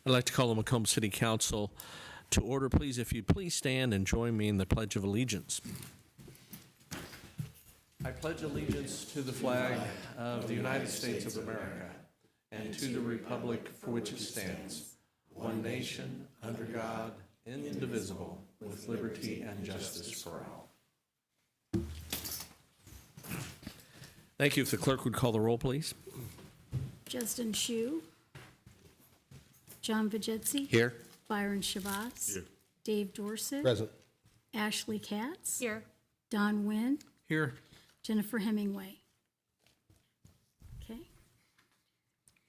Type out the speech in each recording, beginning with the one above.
I'd like to call the Macomb City Council to order. Please, if you'd please stand and join me in the Pledge of Allegiance. I pledge allegiance to the flag of the United States of America and to the republic for which it stands, one nation, under God, indivisible, with liberty and justice for all. Thank you. If the clerk would call the roll, please. Justin Shu. John Vajetzi. Here. Byron Shabazz. Here. Dave Dorset. Present. Ashley Katz. Here. Don Wynn. Here. Jennifer Hemingway. Okay.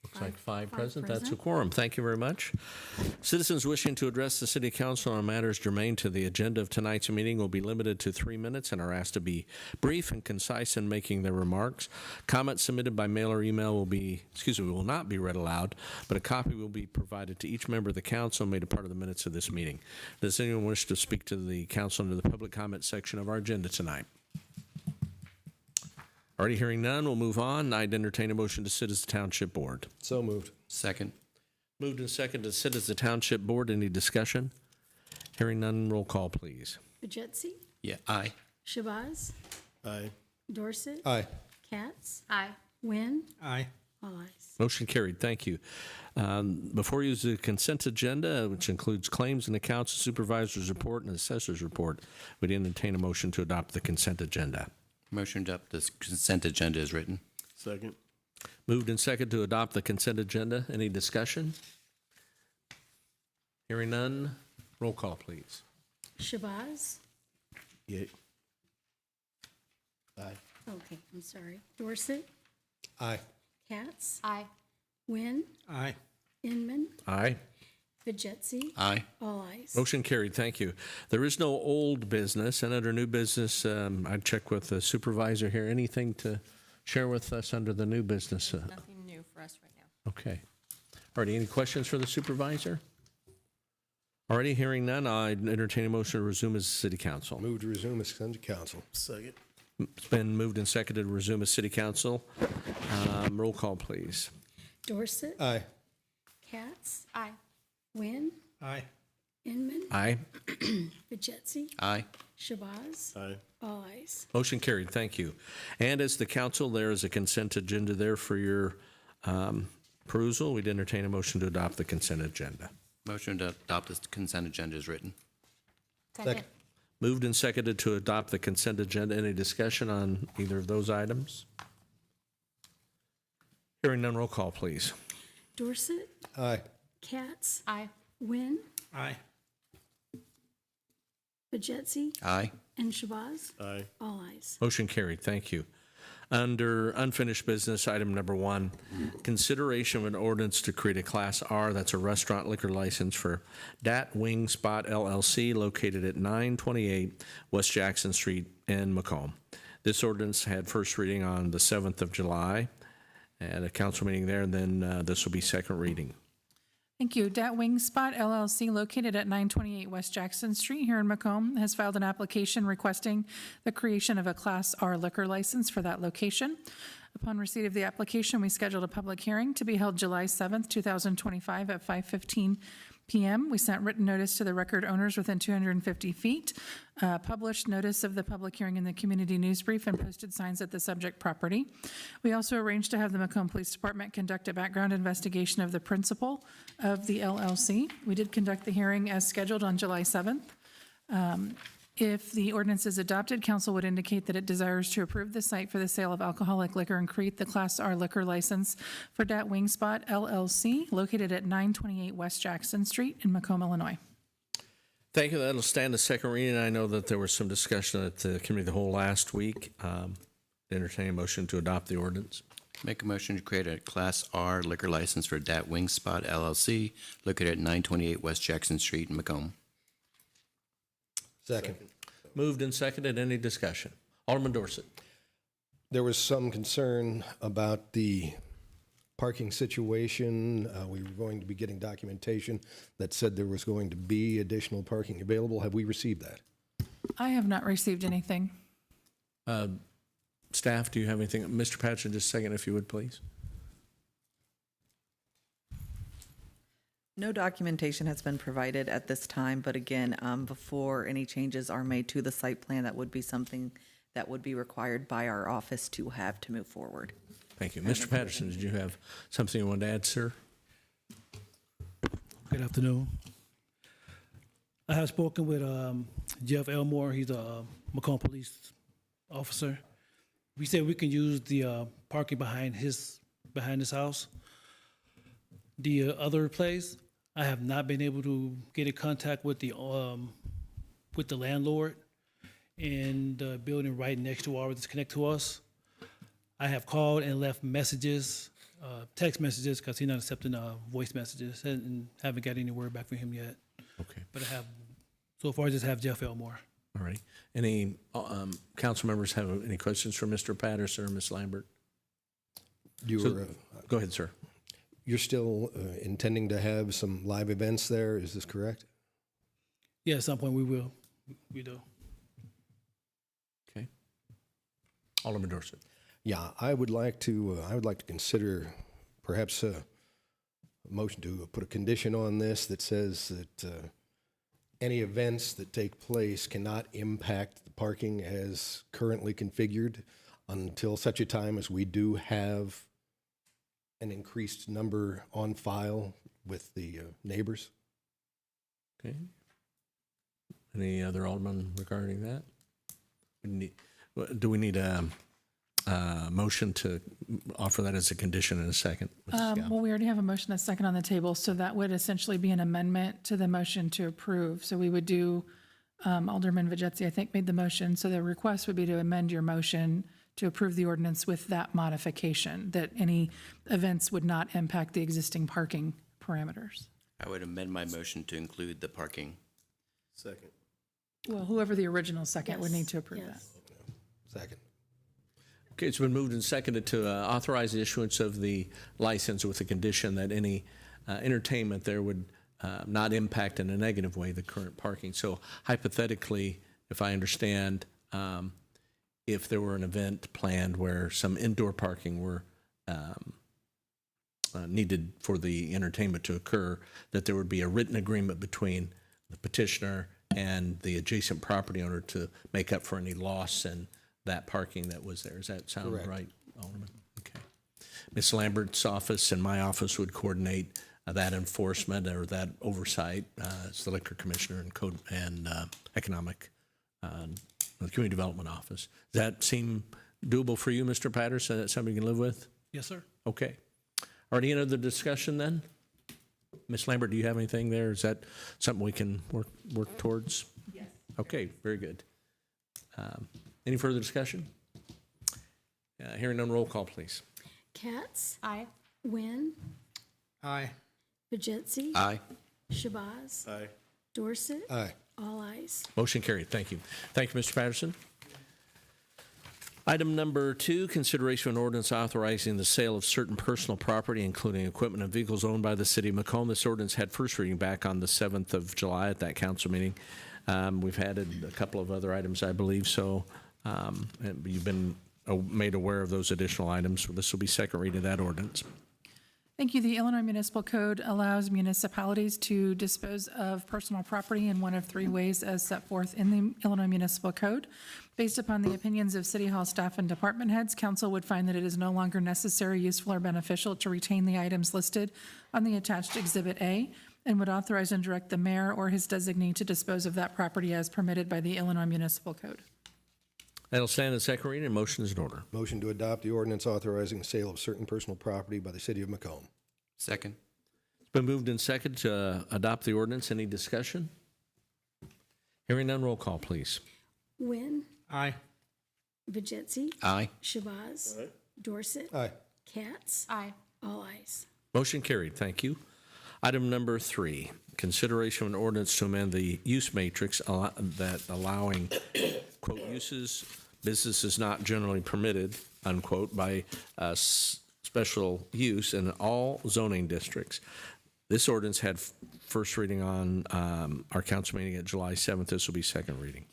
Looks like five Five present. That's a present. quorum. Thank you very much. Citizens wishing to address the City Council on matters germane to the agenda of tonight's meeting will be limited to 3 minutes and are asked to be brief and concise in making their remarks. Comments submitted by mail or email will not be read aloud, but a copy will be provided to each member of the council and made a part of the minutes of this meeting. Does anyone wish to speak to the council under the public comment section of our agenda tonight? Already hearing none, we'll move on. I'd entertain a motion to sit as the Township Board. So moved. Second. Moved and second to sit as the Township Board. Any discussion? Hearing none, roll call, please. Vajetzi. Yeah, aye. Shabazz. Aye. Dorset. Aye. Katz. Aye. Wynn. Aye. All ayes. Motion carried. Thank you. Before you is the consent agenda, which includes claims and accounts, supervisor's report, and assessor's report. We'd entertain a motion to adopt the consent agenda. Motion to adopt this consent agenda is written. Second. Moved and second to adopt the consent agenda. Any discussion? Hearing none, roll call, please. Shabazz. Yay. Aye. Okay, I'm sorry. Dorset. Aye. Katz. Aye. Wynn. Aye. Inman. Aye. Vajetzi. Aye. All ayes. Motion carried. Thank you. There is no old business, and under new business, I'd check with the supervisor here. Anything to share with us under the new business? Nothing new for us right now. Okay. Alrighty, any questions for the supervisor? Already hearing none, I'd entertain a motion to resume as City Council. Move to resume as consent council. Second. It's been moved and seconded to resume as City Council. Roll call, please. Dorset. Aye. Katz. Aye. Wynn. Aye. Inman. Aye. Vajetzi. Aye. Shabazz. Aye. All ayes. Motion carried. Thank you. And as the council, there is a consent agenda there for your perusal. We'd entertain a motion to adopt the consent agenda. Motion to adopt this consent agenda is written. Second. Moved and seconded to adopt the consent agenda. Any discussion on either of those items? Hearing none, roll call, please. Dorset. Aye. Katz. Aye. Wynn. Aye. Vajetzi. Aye. And Shabazz. Aye. All ayes. Motion carried. Thank you. Under unfinished business, item number 1, consideration of an ordinance to create a Class R, that's a restaurant liquor license for Dat Wing Spot LLC located at 928 West Jackson Street in Macomb. This ordinance had first reading on the 7th of July at a council meeting there, and then this will be second reading. Thank you. Dat Wing Spot LLC, located at 928 West Jackson Street here in Macomb, has filed an application requesting the creation of a Class R liquor license for that location. Upon receipt of the application, we scheduled a public hearing to be held July 7th, 2025 at 5:15 p.m. We sent written notice to the record owners within 250 feet, published notice of the public hearing in the community news brief, and posted signs at the subject property. We also arranged to have the Macomb Police Department conduct a background investigation of the principal of the LLC. We did conduct the hearing as scheduled on July 7th. If the ordinance is adopted, council would indicate that it desires to approve the site for the sale of alcoholic liquor and create the Class R liquor license for Dat Wing Spot LLC, located at 928 West Jackson Street in Macomb, Illinois. Thank you. That'll stand the second reading. I know that there was some discussion at the committee of the whole last week. Entertain a motion to adopt the ordinance. Make a motion to create a Class R liquor license for Dat Wing Spot LLC located at 928 West Jackson Street in Macomb. Second. Moved and seconded. Any discussion? Alderman Dorset. There was some concern about the parking situation. We were going to be getting documentation that said there was going to be additional parking available. Have we received that? I have not received anything. Staff, do you have anything? Mr. Patchen, just a second, if you would, please. No documentation has been provided at this time, but again, before any changes are made to the site plan, that would be something that would be required by our office to have to move forward. Thank you. Mr. Patterson, did you have something you wanted to add, sir? Good afternoon. I have spoken with Jeff Elmore. He's a Macomb police officer. We said we can use the parking behind his house. The other place, I have not been able to get in contact with the landlord and the building right next to ours that's connected to us. I have called and left messages, text messages, because he's not accepting voice messages, and haven't got any word back from him yet. Okay. But I have, so far, I just have Jeff Elmore. All right. Any council members have any questions for Mr. Patterson or Ms. Lambert? Go ahead, sir. You're still intending to have some live events there, is this correct? Yeah, at some point we will. We do. Okay. Alderman Dorsett. Yeah, I would like to consider perhaps a motion to put a condition on this that says that any events that take place cannot impact the parking as currently configured until such a time as we do have an increased number on file with the neighbors. Okay. Any other alderman regarding that? Do we need a motion to offer that as a condition in a second? Mrs. Gow? Well, we already have a motion and a second on the table, so that would essentially be an amendment to the motion to approve. So we would do, Alderman Vajetzi, I think, made the motion. So the request would be to amend your motion to approve the ordinance with that modification, that any events would not impact the existing parking parameters. I would amend my motion to include the parking. Second. Well, whoever the original second would Yes, need to approve that. yes. Second. Okay, it's been moved and seconded to authorize the issuance of the license with the condition that any entertainment there would not impact in a negative way the current parking. So hypothetically, if I understand, if there were an event planned where some indoor parking were needed for the entertainment to occur, that there would be a written agreement between the petitioner and the adjacent property owner to make up for any loss in that parking that was there. Does that sound Correct. right, Alderman? Okay. Ms. Lambert's office and my office would coordinate that enforcement or that oversight as the liquor commissioner and code and economic the community development office. Does that seem doable for you, Mr. Patterson? Is that something you can live with? Yes, sir. Okay. All right, any other discussion then? Ms. Lambert, do you have anything there? Is that something we can work towards? Yes. Okay, very good. Any further discussion? Hearing none, roll call, please. Katz, Aye. Wynn, Aye. Vajetzi, Aye. Shabazz, Aye. Dorsett, Aye. all ayes. Motion carried. Thank you. Thank you, Mr. Patterson. Item number 2, consideration of an ordinance authorizing the sale of certain personal property, including equipment and vehicles owned by the city of Macomb. This ordinance had first reading back on the 7th of July at that council meeting. We've added a couple of other items, I believe, so you've been made aware of those additional items. This will be second reading of that ordinance. Thank you. The Illinois Municipal Code allows municipalities to dispose of personal property in one of 3 ways as set forth in the Illinois Municipal Code. Based upon the opinions of City Hall staff and department heads, council would find that it is no longer necessary, useful, or beneficial to retain the items listed on the attached Exhibit A and would authorize and direct the mayor or his designee to dispose of that property as permitted by the Illinois Municipal Code. That'll stand in second reading, and motion is in order. Motion to adopt the ordinance authorizing the sale of certain personal property by the city of Macomb. Second. It's been moved and seconded to adopt the ordinance. Any discussion? Hearing none, roll call, please. Wynn, Aye. Vajetzi, Aye. Shabazz, Dorsett, Aye. Katz, Aye. all ayes. Motion carried. Thank you. Item number 3, consideration of an ordinance to amend the use matrix that allowing, quote, uses, businesses not generally permitted, unquote, by special use in all zoning districts. This ordinance had first reading on our council meeting at July 7th. This will be second reading.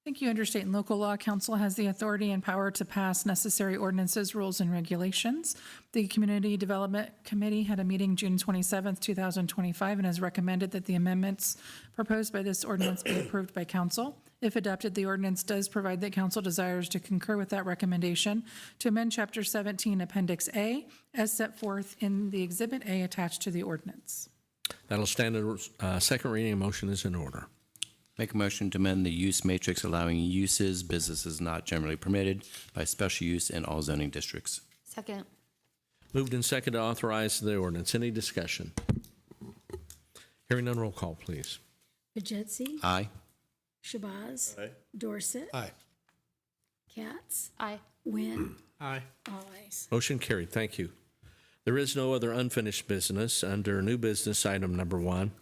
Thank you. Under state and local law, council has the authority and power to pass necessary ordinances, rules, and regulations. The Community Development Committee had a meeting June 27th, 2025, and has recommended that the amendments proposed by this ordinance be approved by council. If adopted, the ordinance does provide that council desires to concur with that recommendation to amend Chapter 17, Appendix A, as set forth in the Exhibit A attached to the ordinance. That'll stand as second reading. A motion is in order. Make a motion to amend the use matrix allowing uses, businesses not generally permitted by special use in all zoning districts. Second. Moved and second to authorize the ordinance. Any discussion? Hearing none, roll call, please. Vajetsy, Aye. Shabazz. Dorset. Aye. Katz, Aye. Wynn. Aye. All ayes. Motion carried. Thank you. There is no other unfinished business. Under new business, item number 1,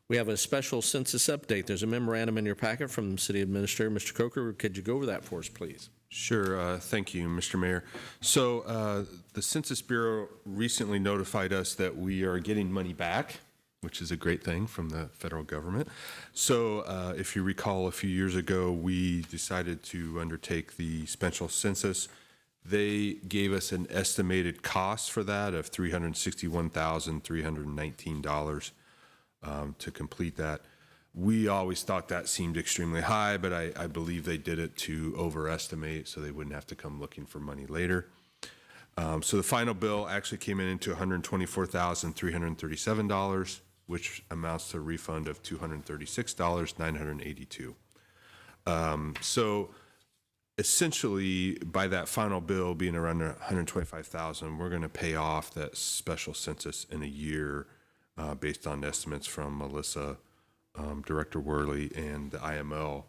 we have a special census update. There's a memorandum in your packet from the City Administrator. Mr. Coker, could you go over that for us, please? Sure. Thank you, Mr. Mayor. So the Census Bureau recently notified us that we are getting money back, which is a great thing from the federal government. So if you recall, a few years ago, we decided to undertake the special census. They gave us an estimated cost for that of $361,319 to complete that. We always thought that seemed extremely high, but I believe they did it to overestimate so they wouldn't have to come looking for money later. So the final bill actually came in to $124,337, which amounts to a refund of $236,982. So essentially, by that final bill being around $125,000, we're going to pay off that special census in a year based on estimates from Melissa, Director Worley, and the IML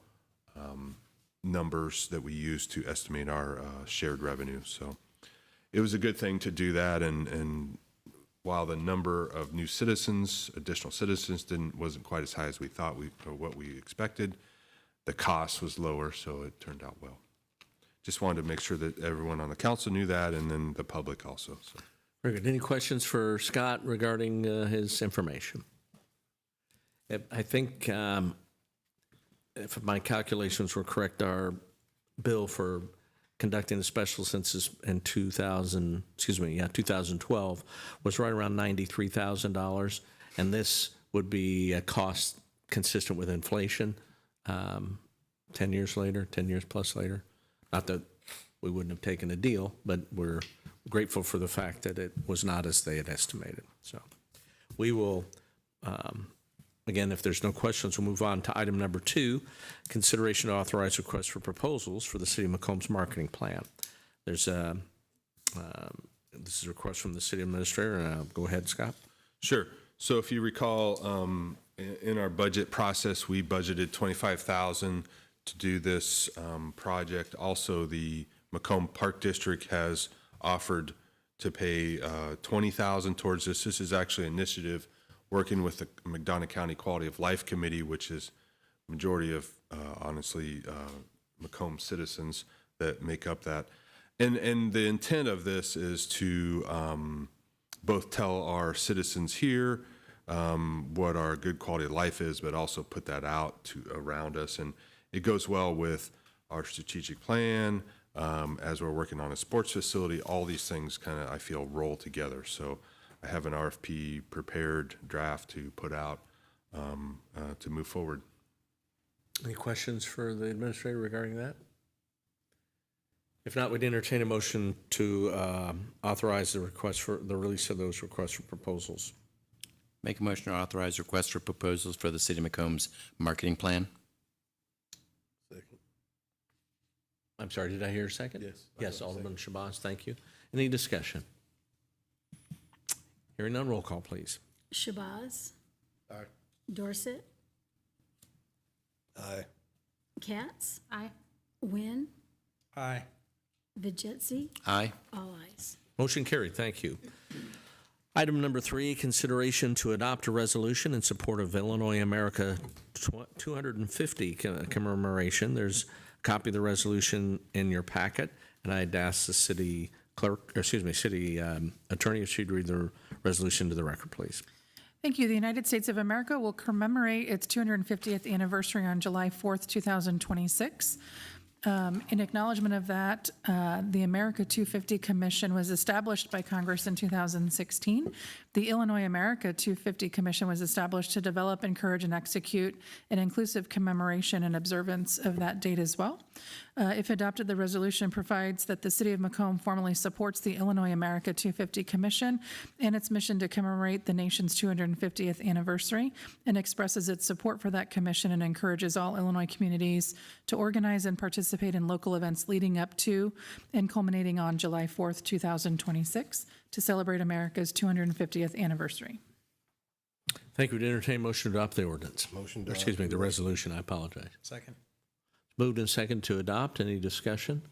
numbers that we use to estimate our shared revenue. So it was a good thing to do that, and while the number of new citizens, additional citizens, wasn't quite as high as we thought or what we expected, the cost was lower, so it turned out well. Just wanted to make sure that everyone on the council knew that, and then the public also. So. Very good. Any questions for Scott regarding his information? I think, if my calculations were correct, our bill for conducting the special census in 2012 was right around $93,000, and this would be a cost consistent with inflation 10 years plus later. Not that we wouldn't have taken a deal, but we're grateful for the fact that it was not as they had estimated. So we will, again, if there's no questions, we'll move on to item number 2, consideration to authorize requests for proposals for the City of Macomb's marketing plan. There's this is a request from the City Administrator. Go ahead, Scott. Sure. So if you recall, in our budget process, we budgeted $25,000 to do this project. Also, the Macomb Park District has offered to pay $20,000 towards this. This is actually an initiative working with the McDonough County Quality of Life Committee, which is majority of, honestly, Macomb citizens that make up that. And the intent of this is to both tell our citizens here what our good quality of life is, but also put that out to around us. And it goes well with our strategic plan, as we're working on a sports facility. All these things kind of, I feel, roll together. So I have an RFP prepared draft to put out to move forward. Any questions for the Administrator regarding that? If not, we'd entertain a motion to authorize the request for the release of those requests for proposals. Make a motion to authorize requests for proposals for the City of Macomb's marketing plan. Second. I'm sorry, did I hear a second? Yes. Yes, Alderman Shabazz, thank you. Any discussion? Hearing none, roll call, please. Shabazz. Aye. Dorset. Aye. Katz. Aye. Wynn. Aye. Vajetsy. Aye. All ayes. Motion carried, thank you. Item number 3, consideration to adopt a resolution in support of Illinois America 250 commemoration. There's a copy of the resolution in your packet, and I'd ask the city attorney if she'd read the resolution to the record, please. Thank you. The United States of America will commemorate its 250th anniversary on July 4th, 2026. In acknowledgement of that, the America 250 Commission was established by Congress in 2016. The Illinois America 250 Commission was established to develop, encourage, and execute an inclusive commemoration and observance of that date as well. If adopted, the resolution provides that the City of Macomb formally supports the Illinois America 250 Commission and its mission to commemorate the nation's 250th anniversary, and expresses its support for that commission and encourages all Illinois communities to organize and participate in local events leading up to and culminating on July 4th, 2026, to celebrate America's 250th anniversary. Thank you. To entertain motion to adopt the ordinance. Motion to Or, excuse me, the resolution. I apologize. Second. Moved and second to adopt. Any discussion?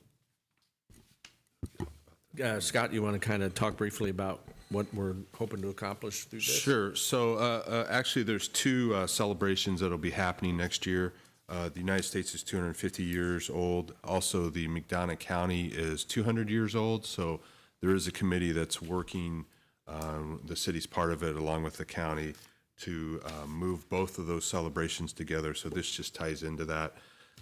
Scott, you want to kind of talk briefly about what we're hoping to accomplish through this? Sure. So actually, there's two celebrations that'll be happening next year. The United States is 250 years old. Also, the McDonough County is 200 years old. So there is a committee that's working, the city's part of it, along with the county, to move both of those celebrations together. So this just ties into that.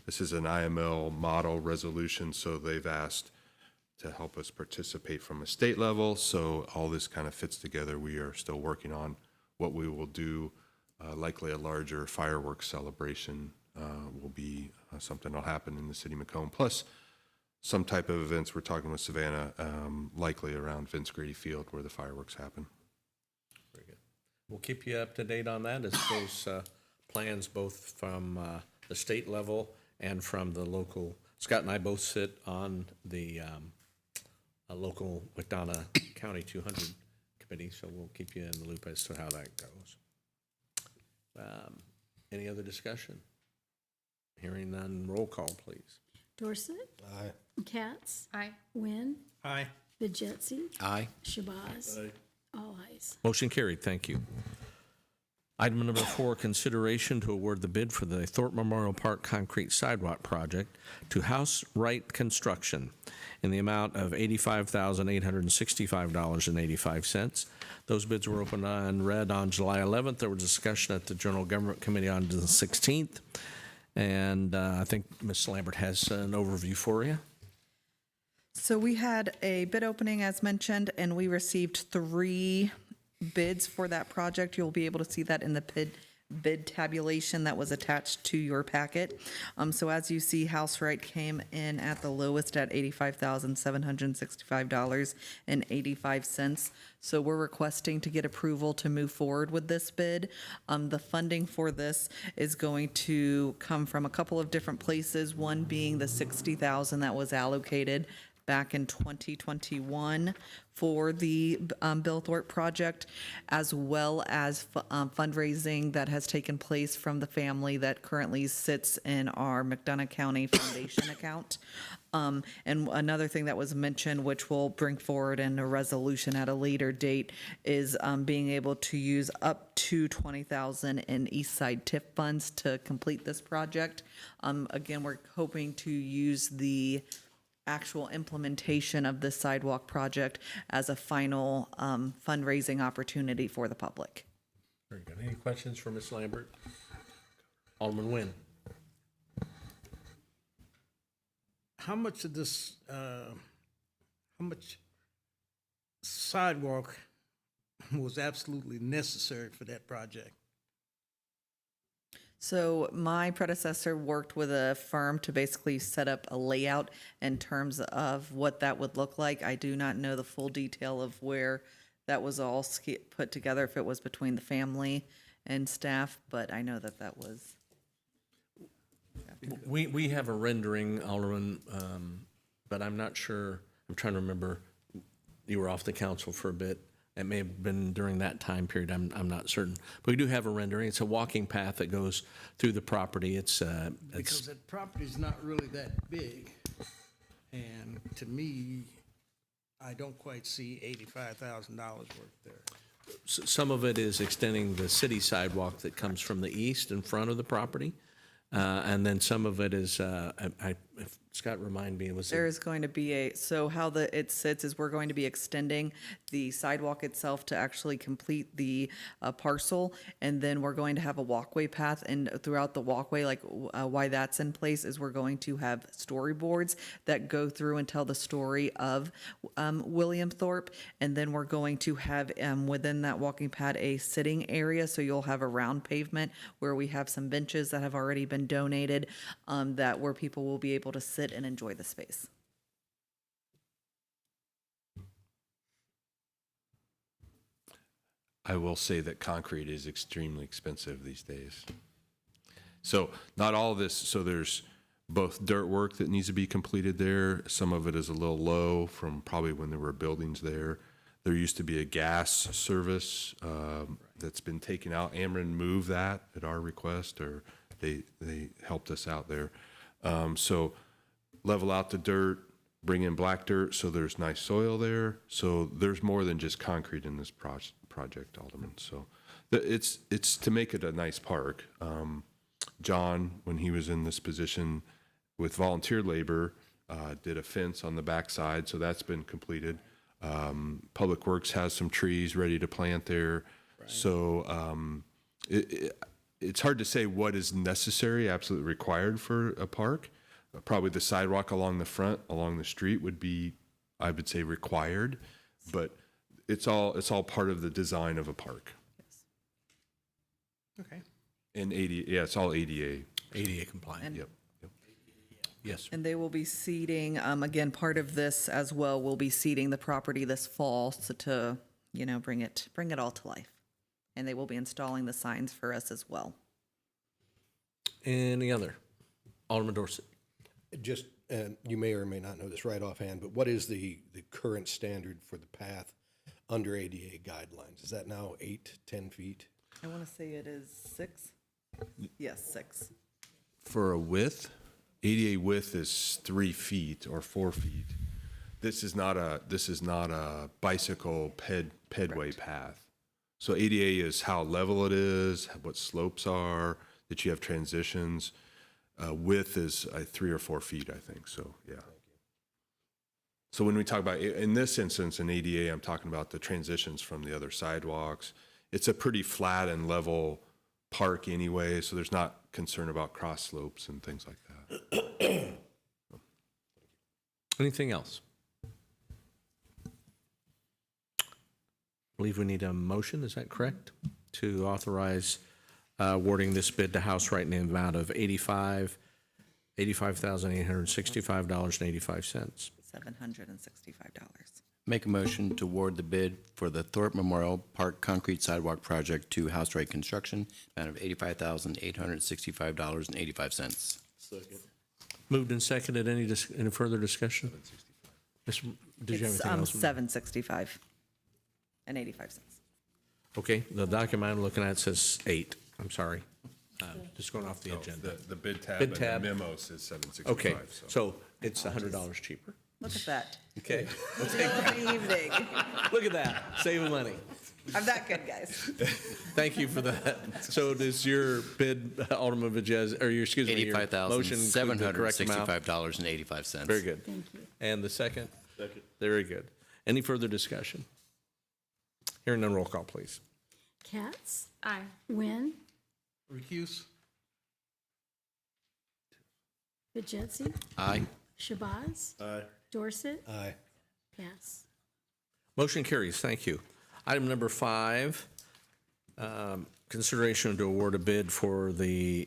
This is an IML model resolution, so they've asked to help us participate from a state level. So all this kind of fits together. We are still working on what we will do. Likely a larger fireworks celebration will be something that'll happen in the city of Macomb. Plus some type of events. We're talking with Savannah, likely around Vince Grady Field where the fireworks happen. Very good. We'll keep you up to date on that as those plans, both from the state level and from the local. Scott and I both sit on the local McDonough County 200 committee, so we'll keep you in the loop as to how that goes. Any other discussion? Hearing none, roll call, please. Dorset, Aye. Katz, Aye. Wynn, Aye. Vigencia, Aye. Shabazz. All ayes. Motion carried. Thank you. Item number 4, consideration to award the bid for the Thorpe Memorial Park concrete sidewalk project to House Wright Construction in the amount of $85,865.85. Those bids were opened and read on July 11th. There was discussion at the General Government Committee on the 16th. And I think Ms. Lambert has an overview for you. So we had a bid opening, as mentioned, and we received 3 bids for that project. You'll be able to see that in the bid tabulation that was attached to your packet. So as you see, House Wright came in at the lowest at $85,765.85. So we're requesting to get approval to move forward with this bid. The funding for this is going to come from a couple of different places, one being the $60,000 that was allocated back in 2021 for the Bill Thorpe project, as well as fundraising that has taken place from the family that currently sits in our McDonough County Foundation account. And another thing that was mentioned, which we'll bring forward in a resolution at a later date, is being able to use up to $20,000 in East Side TIF funds to complete this project. Again, we're hoping to use the actual implementation of this sidewalk project as a final fundraising opportunity for the public. Very good. Any questions for Ms. Lambert? Alderman Nguyen. How much of this, how much sidewalk was absolutely necessary for that project? So my predecessor worked with a firm to basically set up a layout in terms of what that would look like. I do not know the full detail of where that was all put together, if it was between the family and staff, but I know that that was. We have a rendering, Alderman, but I'm not sure. I'm trying to remember. You were off the council for a bit. It may have been during that time period. I'm not certain. But we do have a rendering. It's a walking path that goes through the property. It's Because that property's not really that big. And to me, I don't quite see $85,000 worth there. some of it is extending the city sidewalk that comes from the east in front of the property. And then some of it is, if Scott, remind me, was There it? is going to be so how it sits is we're going to be extending the sidewalk itself to actually complete the parcel. And then we're going to have a walkway path, and throughout the walkway, why that's in place is we're going to have storyboards that go through and tell the story of William Thorpe. And then we're going to have within that walking pad a sitting area. So you'll have a round pavement where we have some benches that have already been donated, that where people will be able to sit and enjoy the space. I will say that concrete is extremely expensive these days. So not all of this, so there's both dirt work that needs to be completed there. Some of it is a little low from probably when there were buildings there. There used to be a gas service that's been taken out. Ameren moved that at our request, or they helped us out there. So level out the dirt, bring in black dirt so there's nice soil there. So there's more than just concrete in this project, Alderman. So it's to make it a nice park. John, when he was in this position with volunteer labor, did a fence on the backside, so that's been completed. Public Works has some trees ready to plant there. Right. So it's hard to say what is necessary, absolutely required for a park. Probably the sidewalk along the front, along the street would be, I would say, required, but it's all part of the design of a park. Okay. And it's all ADA. ADA compliant. Yep. Yes. And they will be seeding, again, part of this as well, will be seeding the property this fall so to, bring it all to life. And they will be installing the signs for us as well. Any other? Alderman Dorsett. Just, you may or may not know this right offhand, but what is the current standard for the path under ADA guidelines? Is that now 8, 10 feet? I want to say it is 6. Yes, 6. For a width, ADA width is 3 feet or 4 feet. This is not a bicycle pedway path. So ADA is how level it is, what slopes are, that you have transitions. Width is 3 or 4 feet, I think. So yeah. So when we talk about, in this instance, in ADA, I'm talking about the transitions from the other sidewalks. It's a pretty flat and level park anyway, so there's not concern about cross slopes and things like that. Anything else? I believe we need a motion, is that correct? To authorize awarding this bid to House Right in the amount of $85,865.85. $765. Make a motion to award the bid for the Thorpe Memorial Park Concrete Sidewalk Project to House Right Construction, amount of $85,865.85. Moved and seconded. Any further discussion? Did you have It's anything else? $765 and 85 cents. Okay, the document I'm looking at says 8. I'm sorry. Just going off the agenda. The bid tab Bid and tab. the memo says 765. Okay, so it's $100 cheaper. Look at that. Okay, Lovely evening. look at that, saving money. I'm that good, guys. Thank you for that. So does your bid, Alderman Vajez, or your, excuse me, your motion include the correct amount? $85,765.85. Very good. Thank you. And the second? Second. Very good. Any further discussion? Hearing none, roll call, please. Katz, Aye. Wynn, Recuse? Vigencia, Aye. Shabazz. Aye. Dorset, Aye. pass. Motion carries. Thank you. Item number 5, consideration to award a bid for the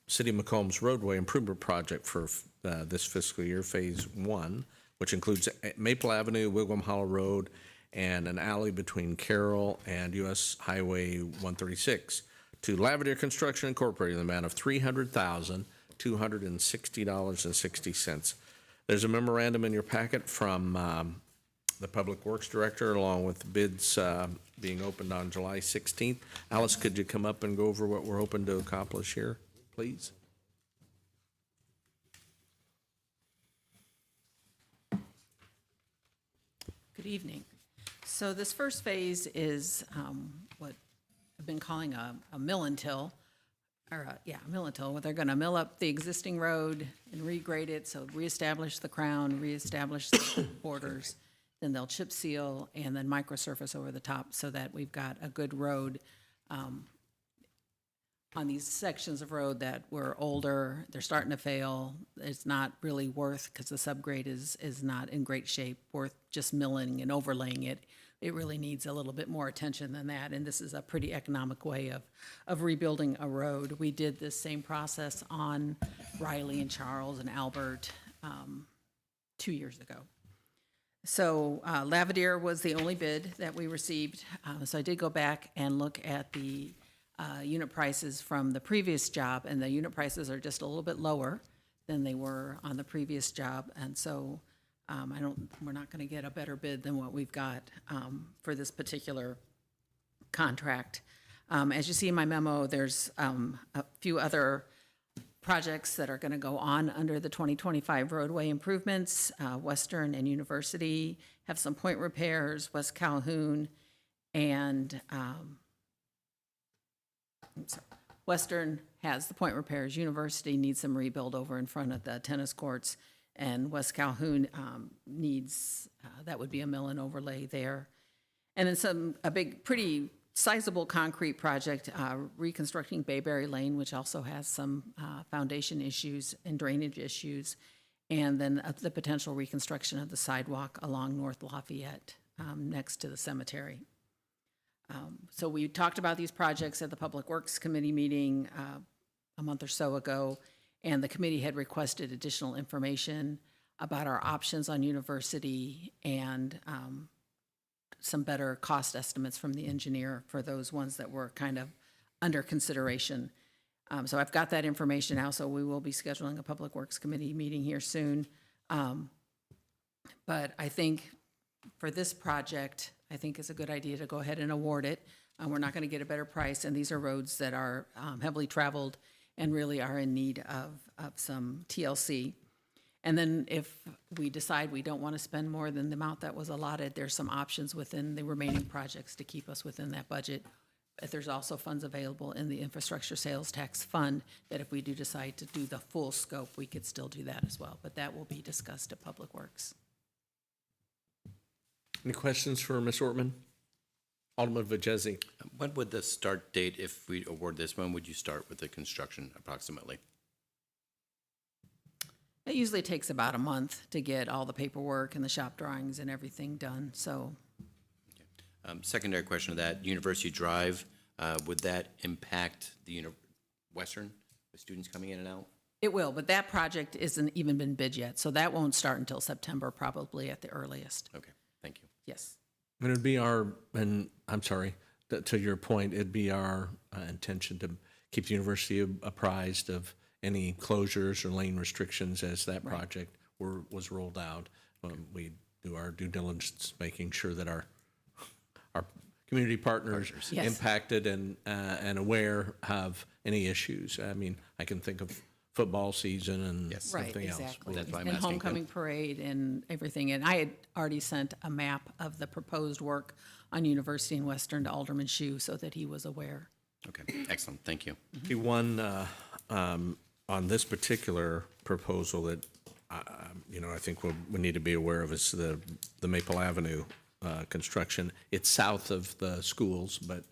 City of Macomb's roadway improvement project for this fiscal year, Phase 1, which includes Maple Avenue, Wigwam Hollow Road, and an alley between Carroll and U.S. Highway 136 to Lavadier Construction Incorporated in the amount of $300,260.60. There's a memorandum in your packet from the Public Works Director, along with bids being opened on July 16th. Alice, could you come up and go over what we're hoping to accomplish here, please? Good evening. So this first phase is what I've been calling a mill and till. mill and till. They're gonna mill up the existing road and regrade it, so reestablish the crown, reestablish the borders. Then they'll chip seal and then microsurface over the top so that we've got a good road on these sections of road that were older. They're starting to fail. It's not really worth, because the subgrade is not in great shape, worth just milling and overlaying it. It really needs a little bit more attention than that, and this is a pretty economic way of rebuilding a road. We did this same process on Riley and Charles and Albert 2 years ago. So Lavadier was the only bid that we received. So I did go back and look at the unit prices from the previous job, and the unit prices are just a little bit lower than they were on the previous job. And so we're not going to get a better bid than what we've got for this particular contract. As you see in my memo, there's a few other projects that are going to go on under the 2025 roadway improvements. Western and University have some point repairs, West Calhoun and Western has the point repairs. University needs some rebuild over in front of the tennis courts, and West Calhoun needs, that would be a mill and overlay there. And then a big, pretty sizable concrete project, reconstructing Bayberry Lane, which also has some foundation issues and drainage issues, and then the potential reconstruction of the sidewalk along North Lafayette next to the cemetery. So we talked about these projects at the Public Works Committee meeting a month or so ago, and the committee had requested additional information about our options on University and some better cost estimates from the engineer for those ones that were kind of under consideration. So I've got that information now, so we will be scheduling a Public Works Committee meeting here soon. But I think for this project, I think it's a good idea to go ahead and award it. We're not going to get a better price, and these are roads that are heavily traveled and really are in need of some TLC. And then if we decide we don't want to spend more than the amount that was allotted, there's some options within the remaining projects to keep us within that budget. But there's also funds available in the infrastructure sales tax fund that if we do decide to do the full scope, we could still do that as well. But that will be discussed at Public Works. Any questions for Ms. Ortman? Alderman Vajezi. When would the start date, if we award this, when would you start with the construction approximately? It usually takes about a month to get all the paperwork and the shop drawings and everything done, so. Secondary question to that, University Drive, would that impact the Western, with students coming in and out? It will, but that project isn't even been bid yet, so that won't start until September, probably at the earliest. Okay, thank you. Yes. And it'd be and I'm sorry, to your point, it'd be our intention to keep the university apprised of any closures or lane restrictions as that project was rolled out. We do our due diligence, making sure that our community partners Yes. impacted and aware of any issues. I mean, I can think of football season and Yes. Right, everything else. exactly. That's why I'm And asking. homecoming parade and everything. And I had already sent a map of the proposed work on University and Western to Alderman Shue so that he was aware. Okay, excellent, thank you. The one on this particular proposal that I think we need to be aware of is the Maple Avenue construction. It's south of the schools, but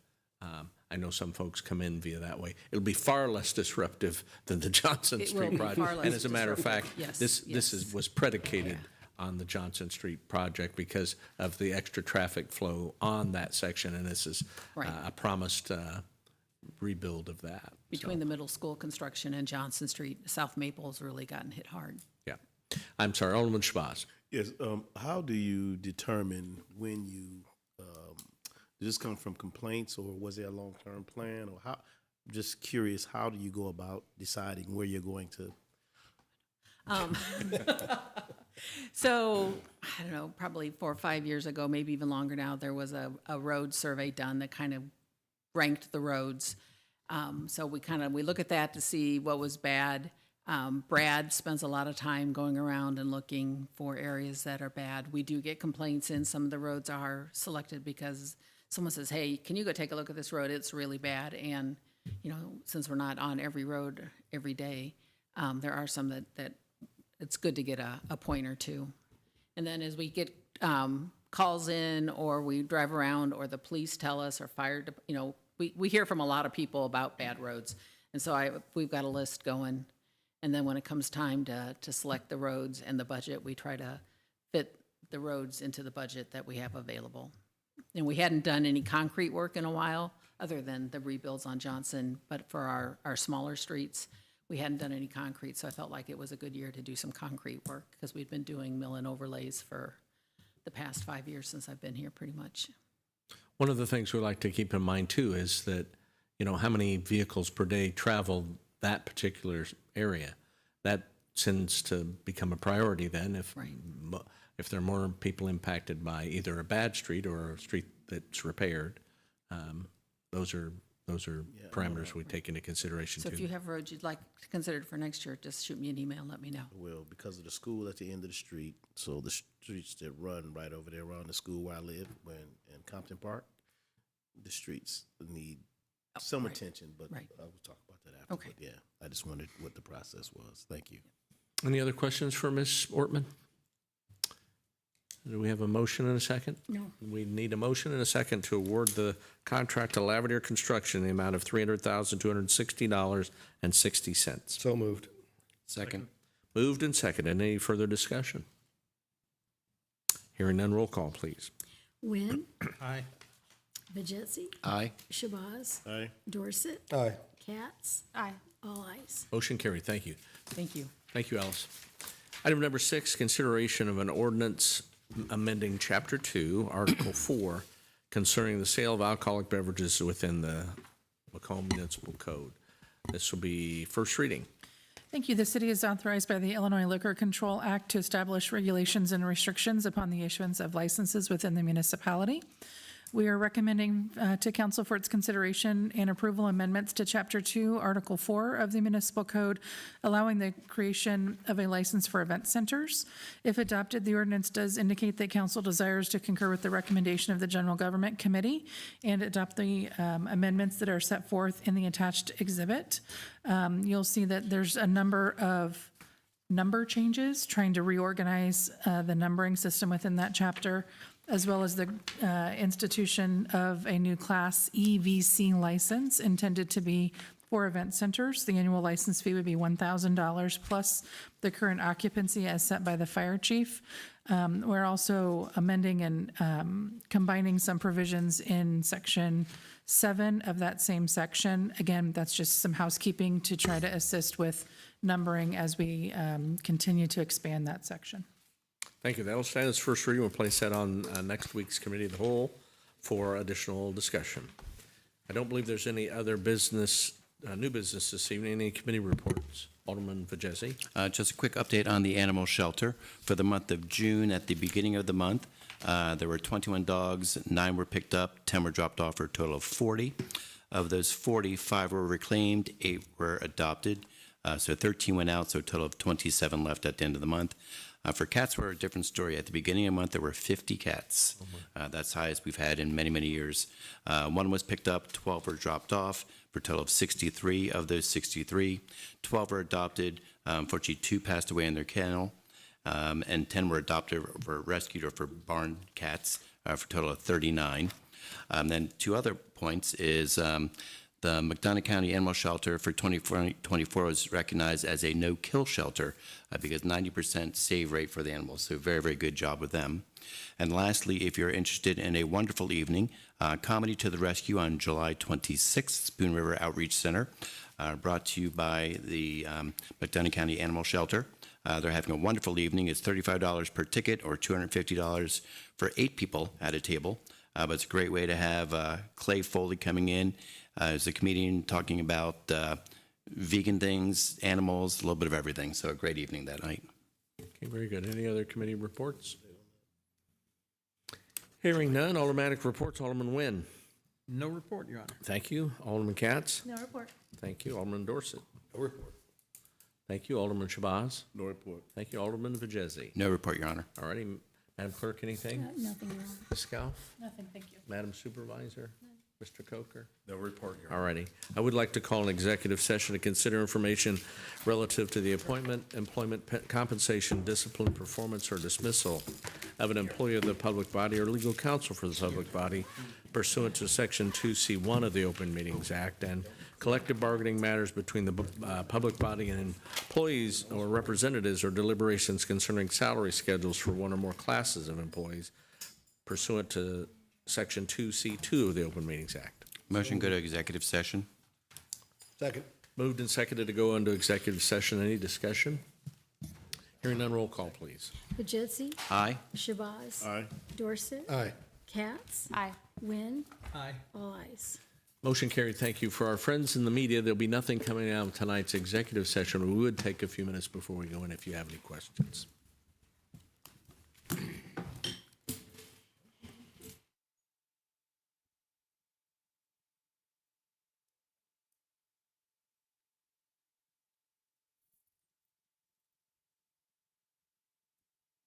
I know some folks come in via that way. It'll be far less disruptive than the Johnson It will Street be project. far less And as a matter of fact, disruptive. Yes, this was predicated on the Johnson Street project because of the extra traffic flow on that section, and this is Right. a promised rebuild of that. Between the middle school construction and Johnson Street, South Maple's really gotten hit hard. Yeah. I'm sorry, Alderman Shabazz. Yes, how do you determine when you, did this come from complaints or was there a long-term plan? Or how, I'm just curious, how do you go about deciding where you're going to? So, I don't know, probably 4 or 5 years ago, maybe even longer now, there was a road survey done that kind of ranked the roads. So we look at that to see what was bad. Brad spends a lot of time going around and looking for areas that are bad. We do get complaints in. Some of the roads are selected because someone says, hey, can you go take a look at this road? It's really bad. And since we're not on every road every day, there are some that it's good to get a point or two. And then as we get calls in, or we drive around, or the police tell us, or fire, we hear from a lot of people about bad roads. And so we've got a list going. And then when it comes time to select the roads and the budget, we try to fit the roads into the budget that we have available. And we hadn't done any concrete work in a while, other than the rebuilds on Johnson, but for our smaller streets, we hadn't done any concrete, so I felt like it was a good year to do some concrete work, because we'd been doing mill and overlays for the past 5 years since I've been here, pretty much. One of the things we like to keep in mind too is that, how many vehicles per day travel that particular area. That tends to become a priority then if there are more people impacted by either a bad street or a street that's repaired. Those are parameters we take into consideration So too. if you have roads you'd like to consider for next year, just shoot me an email, let me know. Well, because of the school at the end of the street, so the streets that run right over there around the school where I live, in Compton Park, the streets need some attention, but Right. I will talk about that after. Okay. But yeah, I just wondered what the process was. Thank you. Any other questions for Ms. Ortman? Do we have a motion and a second? No. We need a motion and a second to award the contract to Lavadier Construction in the amount of $300,260.60. So moved. Second. Moved and seconded. Any further discussion? Hearing none, roll call, please. Wynn, Aye. Vajesi, Aye. Shabazz, Aye. Dorset, Aye. Katz, Aye. all ayes. Motion carried. Thank you. Thank you. Thank you, Alice. Item number 6, consideration of an ordinance amending Chapter 2, Article 4, concerning the sale of alcoholic beverages within the Macomb Municipal Code. This will be first reading. Thank you. The city is authorized by the Illinois Liquor Control Act to establish regulations and restrictions upon the issuance of licenses within the municipality. We are recommending to council for its consideration and approval amendments to Chapter 2, Article 4 of the Municipal Code, allowing the creation of a license for event centers. If adopted, the ordinance does indicate that council desires to concur with the recommendation of the General Government Committee and adopt the amendments that are set forth in the attached exhibit. You'll see that there's a number of number changes, trying to reorganize the numbering system within that chapter, as well as the institution of a new Class EVC license intended to be for event centers. The annual license fee would be $1,000 plus the current occupancy as set by the fire chief. We're also amending and combining some provisions in Section 7 of that same section. Again, that's just some housekeeping to try to assist with numbering as we continue to expand that section. Thank you. That will stand as first reading. We'll place that on next week's Committee of the Whole for additional discussion. I don't believe there's any other business, new business this evening. Any committee reports? Alderman Vajesi. Just a quick update on the animal shelter. For the month of June, at the beginning of the month, there were 21 dogs, 9 were picked up, 10 were dropped off for a total of 40. Of those 40, 5 were reclaimed, 8 were adopted. So 13 went out, so a total of 27 left at the end of the month. For cats, we're a different story. At the beginning of the month, there were 50 cats. That's the highest we've had in many, many years. 1 was picked up, 12 were dropped off, for a total of 63. Of those 63, 12 were adopted. Unfortunately, 2 passed away in their kennel, and 10 were adopted or rescued or for barn cats, for a total of 39. Then 2 other points is the McDonough County Animal Shelter for 2024 was recognized as a no-kill shelter because 90% save rate for the animals. So very, very good job with them. And lastly, if you're interested in a wonderful evening, Comedy to the Rescue on July 26th, Spoon River Outreach Center, brought to you by the McDonough County Animal Shelter. They're having a wonderful evening. It's $35 per ticket or $250 for 8 people at a table. But it's a great way to have Clay Foley coming in as a comedian talking about vegan things, animals, a little bit of everything. So a great evening that night. Okay, very good. Any other committee reports? Hearing none, automatic reports. Alderman Nguyen. No report, Your Honor. Thank you. Alderman Katz. No report. Thank you. Alderman Dorset. No report. Thank you. Alderman Shabazz. No report. Thank you. Alderman Vajesi. No report, Your Honor. All righty. Madam Clerk, anything? Nothing wrong. Ms. Scalf? Nothing, thank you. Madam Supervisor? Mr. Coker? No report here. All righty. I would like to call an executive session to consider information relative to the appointment, employment, compensation, discipline, performance, or dismissal of an employee of the public body or legal counsel for the public body pursuant to Section 2C1 of the Open Meetings Act, and collective bargaining matters between the public body and employees or representatives, or deliberations concerning salary schedules for one or more classes of employees pursuant to Section 2C2 of the Open Meetings Act. Motion go to executive session. Second. Moved and seconded to go into executive session. Any discussion? Hearing none, roll call, please. Majidsi, Aye. Shabazz. Aye. Dorset. Aye. Katz. Aye. Wynn. Aye. All ayes. Motion carried. Thank you. For our friends in the media, there'll be nothing coming out of tonight's executive session. We would take a few minutes before we go in if you have any questions.